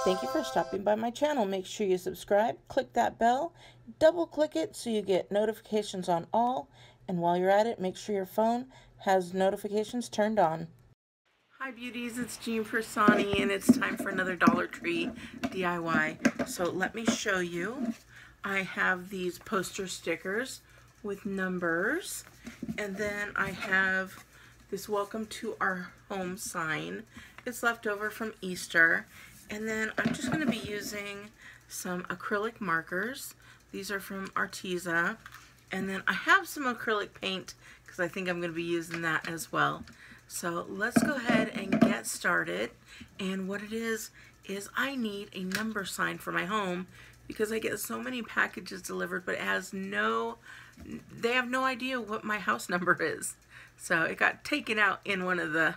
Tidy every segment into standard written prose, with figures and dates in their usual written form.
Thank you for stopping by my channel. Make sure you subscribe, click that bell, double click it so you get notifications on all, and while you're at it, make sure your phone has notifications turned on. Hi beauties, it's Jean Piersanti and it's time for another Dollar Tree DIY. So let me show you. I have these poster stickers with numbers, and then I have this welcome to our home sign. It's left over from Easter. And then I'm just going to be using some acrylic markers. These are from Arteza. And then I have some acrylic paint because I think I'm going to be using that as well. So let's go ahead and get started. And what it is I need a number sign for my home because I get so many packages delivered, but it has they have no idea what my house number is. So it got taken out in one of the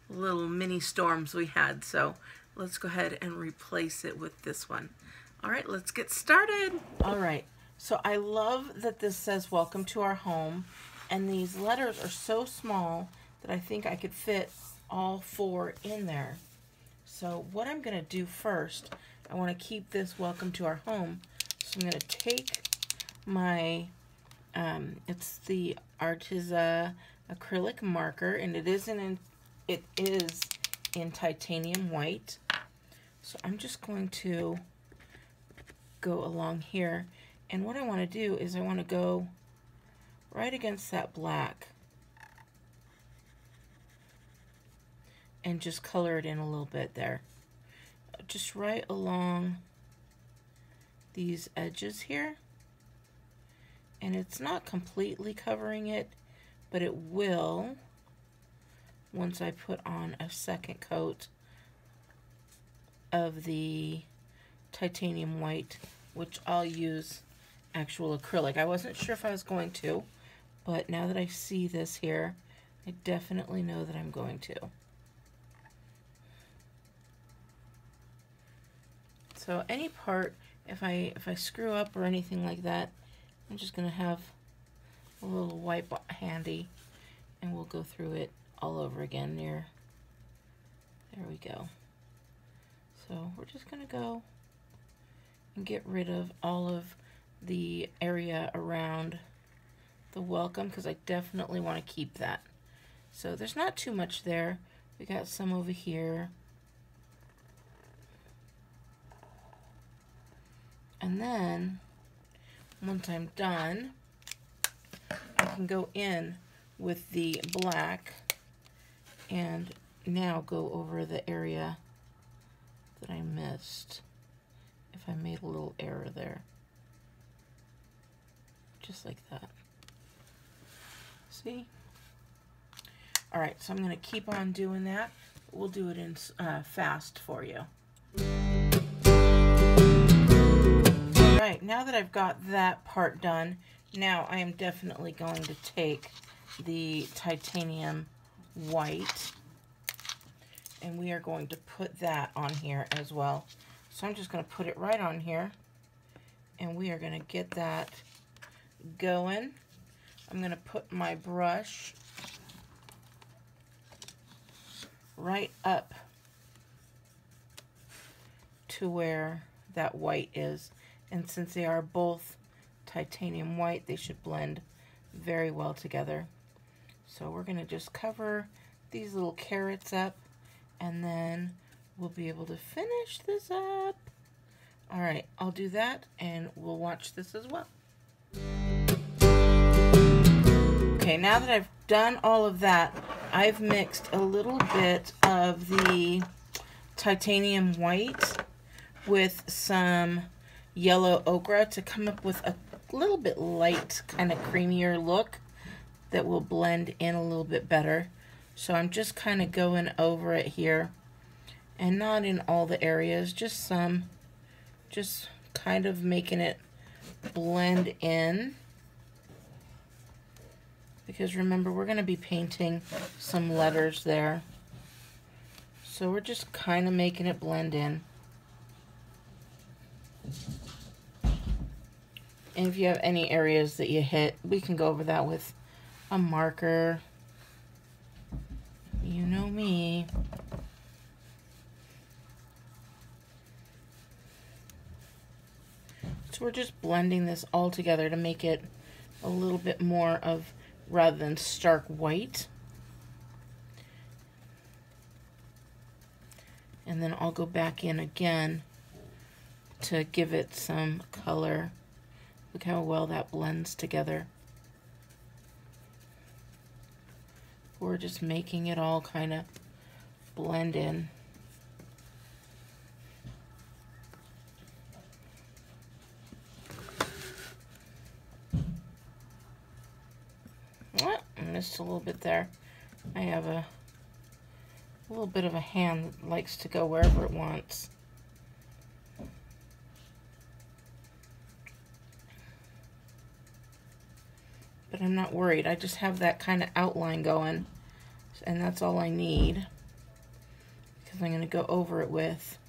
little mini storms we had. So let's go ahead and replace it with this one. All right, let's get started. All right, so I love that this says welcome to our home, and these letters are so small that I think I could fit all 4 in there. So what I'm gonna do first, I wanna keep this welcome to our home. So I'm gonna take my, it's the Arteza acrylic marker, and it is in titanium white. So I'm just going to go along here, and what I want to do is I want to go right against that black and just color it in a little bit there, just right along these edges here. And it's not completely covering it, but it will once I put on a second coat of the titanium white, which I'll use actual acrylic. I wasn't sure if I was going to, but now that I see this here, I definitely know that I'm going to. So any part, if I screw up or anything like that, I'm just gonna have a little wipe handy, and we'll go through it all over again there we go. So we're just gonna go and get rid of all of the area around the welcome because I definitely want to keep that. So there's not too much there. We got some over here. And then once I'm done, I can go in with the black and now go over the area that I missed. If I made a little error there. Just like that. See? Alright, so I'm going to keep on doing that. We'll do it in fast for you. Alright, now that I've got that part done, now I am definitely going to take the titanium white, and we are going to put that on here as well. So I'm just going to put it right on here, and we are going to get that going. I'm going to put my brush right up to where that white is, and since they are both titanium white, they should blend very well together. So we're going to just cover these little carrots up, and then we'll be able to finish this up. All right, I'll do that, and we'll watch this as well. Okay, now that I've done all of that, I've mixed a little bit of the titanium white with some yellow ochre to come up with a little bit light, kind of creamier look that will blend in a little bit better. So I'm just kind of going over it here, and not in all the areas, just some, just kind of making it blend in. Because remember, we're going to be painting some letters there. So we're just kind of making it blend in. And if you have any areas that you hit, we can go over that with a marker. You know me. So we're just blending this all together to make it a little bit more of, rather than stark white. And then I'll go back in again to give it some color. Look how well that blends together. We're just making it all kind of blend in. Oh, I missed a little bit there. I have a little bit of a hand that likes to go wherever it wants. But I'm not worried. I just have that kind of outline going, and that's all I need, because I'm going to go over it with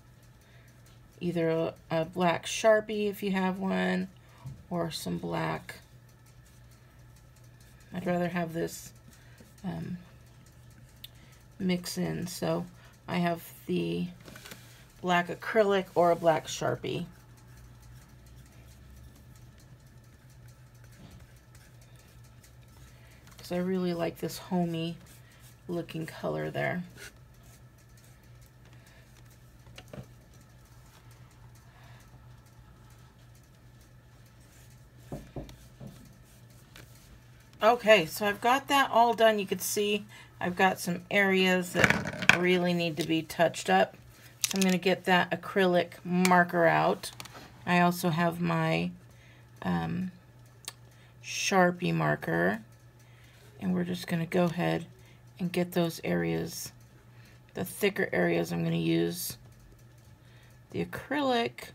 either a black Sharpie if you have one, or some black. I'd rather have this mix in, so I have the black acrylic or a black Sharpie. I really like this homey looking color there. Okay, so I've got that all done. You can see I've got some areas that really need to be touched up. So I'm going to get that acrylic marker out. I also have my Sharpie marker. And we're just going to go ahead and get those areas, the thicker areas. I'm going to use the acrylic.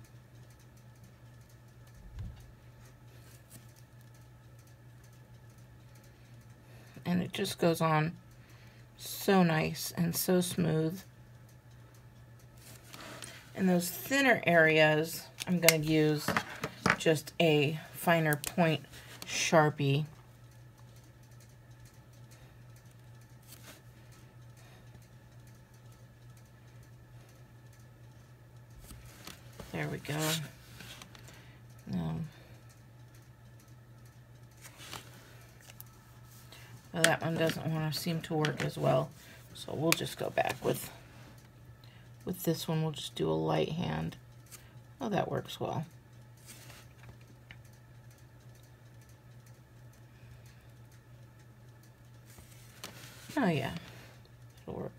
And it just goes on so nice and so smooth. And those thinner areas, I'm going to use just a finer point Sharpie. There we go. Well, that one doesn't want to seem to work as well, so we'll just go back with this one. We'll just do a light hand. Oh, that works well. Oh yeah, it'll work.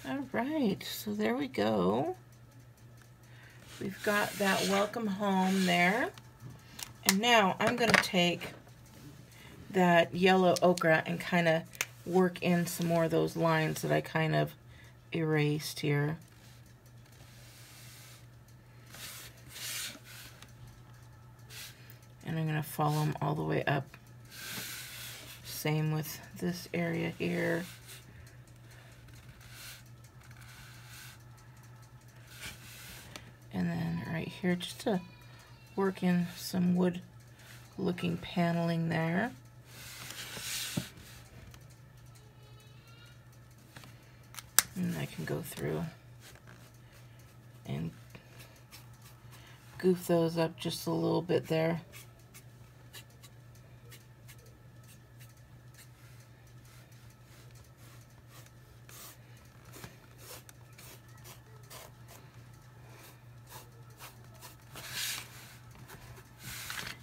All right, so there we go. We've got that welcome home there. And now I'm going to take that yellow ochre and kind of work in some more of those lines that I kind of erased here. And I'm going to follow them all the way up. Same with this area here. And then right here, just to work in some wood looking paneling there. And I can go through and goof those up just a little bit there.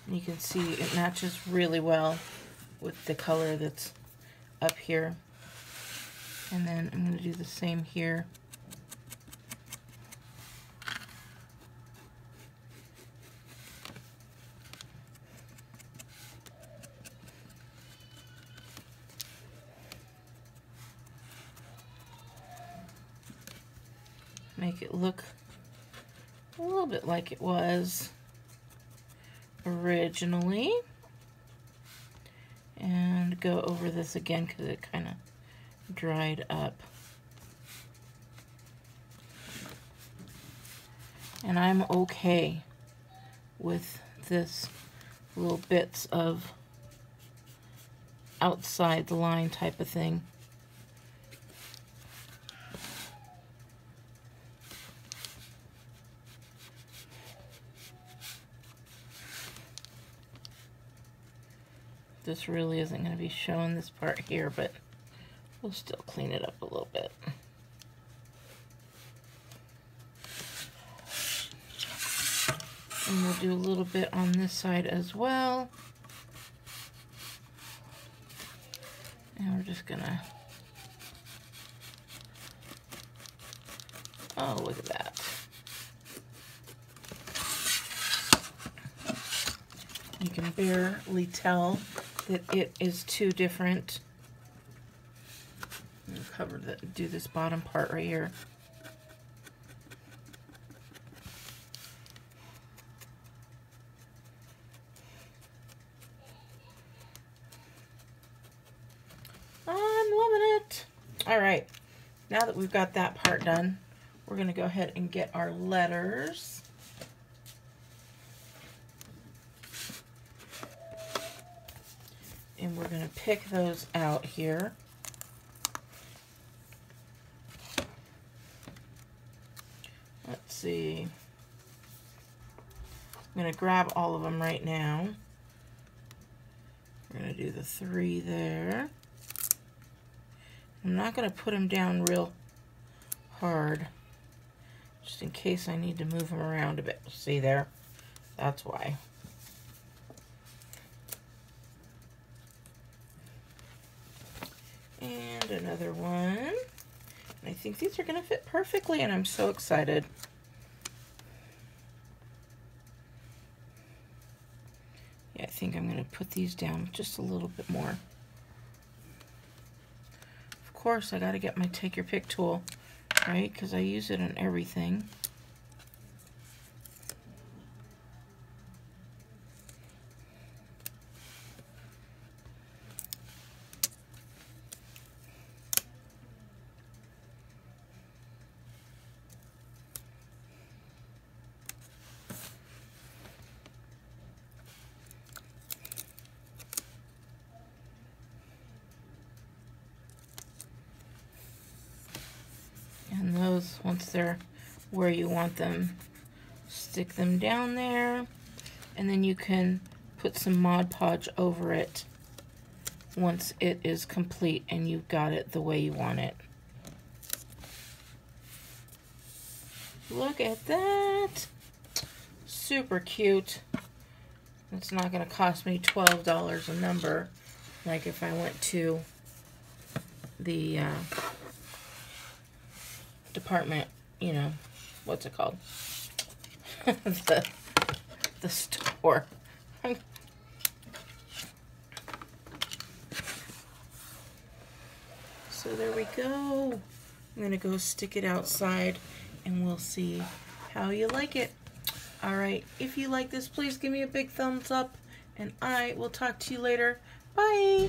And you can see it matches really well with the color that's up here. And then I'm going to do the same here. Make it look a little bit like it was originally. And go over this again because it kind of dried up. And I'm okay with this little bits of outside the line type of thing. This really isn't going to be showing this part here, but we'll still clean it up a little bit. And we'll do a little bit on this side as well. And we're just gonna, oh, look at that. You can barely tell that it is two different. Do this bottom part right here. I'm loving it. All right, now that we've got that part done, we're gonna go ahead and get our letters. And we're gonna pick those out here. Let's see. I'm gonna grab all of them right now. We're gonna do the 3 there. I'm not gonna put them down real hard, just in case I need to move them around a bit. See there? That's why. And another one. And I think these are gonna fit perfectly, and I'm so excited. Yeah, I think I'm gonna put these down just a little bit more. Of course, I gotta get my take your pick tool, right? Because I use it on everything. And those, once they're where you want them, stick them down there, and then you can put some Mod Podge over it once it is complete and you've got it the way you want it. Look at that! Super cute. It's not going to cost me $12 a number like if I went to the department, you know, what's it called? the store. So there we go. I'm gonna go stick it outside and we'll see how you like it. All right, if you like this, please give me a big thumbs up and I will talk to you later. Bye.